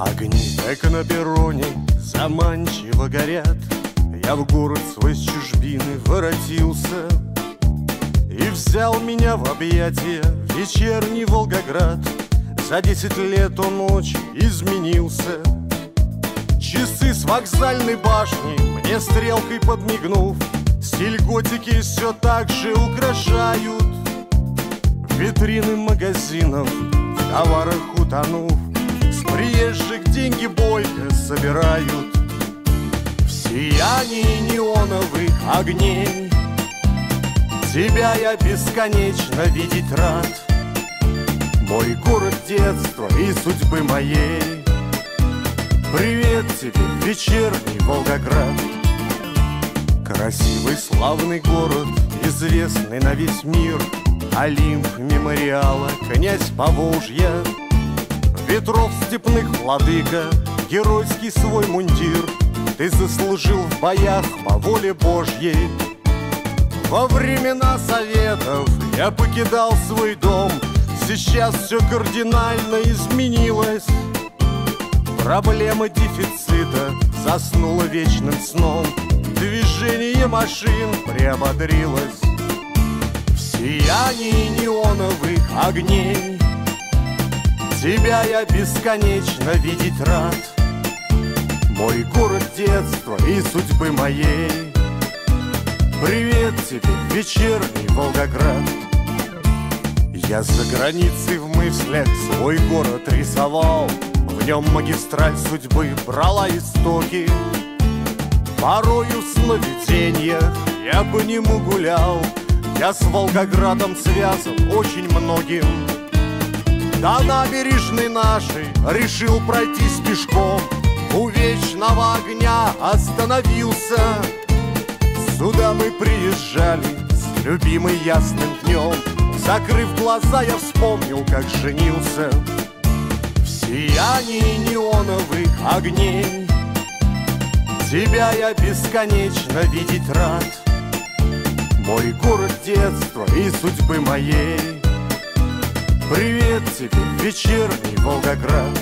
Огни, как на перроне, заманчиво горят. Я в город свой с чужбины воротился, и взял меня в объятия вечерний Волгоград. За 10 лет он очень изменился. Часы с вокзальной башни мне стрелкой подмигнув, стиль готики все так же украшают. Витрины магазинов в товарах утонув, с приезжих деньги бойко собирают. В сиянии неоновых огней тебя я бесконечно видеть рад. Мой город детства и судьбы моей, привет тебе, вечерний Волгоград. Красивый славный город, известный на весь мир, Олимп мемориала, князь Поволжья. Ветров степных владыка, геройский свой мундир ты заслужил в боях по воле Божьей. Во времена советов я покидал свой дом, сейчас все кардинально изменилось. Проблема дефицита заснула вечным сном, движение машин приободрилось. В сиянии неоновых огней тебя я бесконечно видеть рад. Мой город детства и судьбы моей, привет тебе, вечерний Волгоград. Я за границей в мыслях свой город рисовал, в нем магистраль судьбы брала истоки. Порою в сновидениях я по нему гулял, я с Волгоградом связан очень многим. До набережной нашей решил пройтись пешком, у вечного огня остановился. Сюда мы приезжали с любимой ясным днем, закрыв глаза, я вспомнил, как женился. В сиянии неоновых огней тебя я бесконечно видеть рад. Мой город детства и судьбы моей, привет тебе, вечерний Волгоград.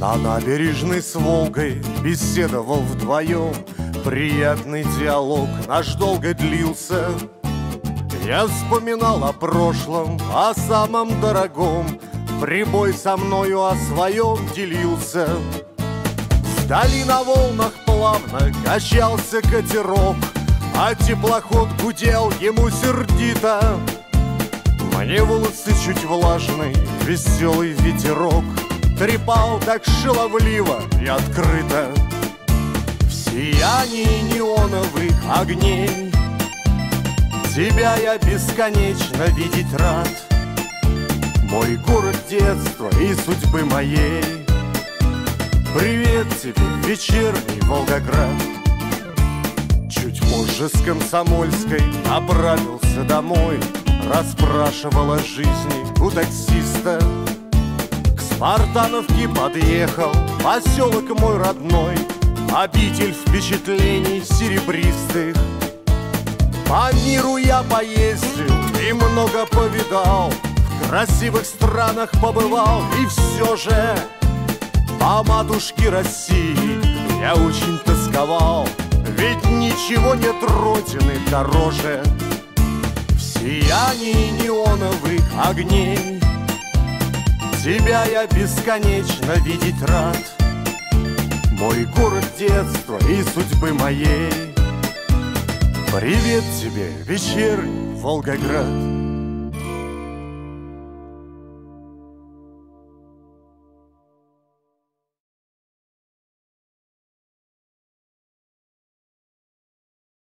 На набережной с Волгой беседовал вдвоем, приятный диалог наш долго длился. Я вспоминал о прошлом, о самом дорогом, прибой со мною о своем делился. Вдали на волнах плавно качался катерок, а теплоход гудел ему сердито. Мне волосы чуть влажный, веселый ветерок трепал так шаловливо и открыто. В сиянии неоновых огней тебя я бесконечно видеть рад. Мой город детства и судьбы моей, привет тебе, вечерний Волгоград. Чуть позже с Комсомольской направился домой, расспрашивал о жизни у таксиста. К Спартановке подъехал поселок мой родной, обитель впечатлений серебристых. По миру я поездил и много повидал, в красивых странах побывал, и все же по матушке России я очень тосковал, ведь ничего нет родины дороже. В сиянии неоновых огней тебя я бесконечно видеть рад. Мой город детства и судьбы моей, привет тебе, вечерний Волгоград.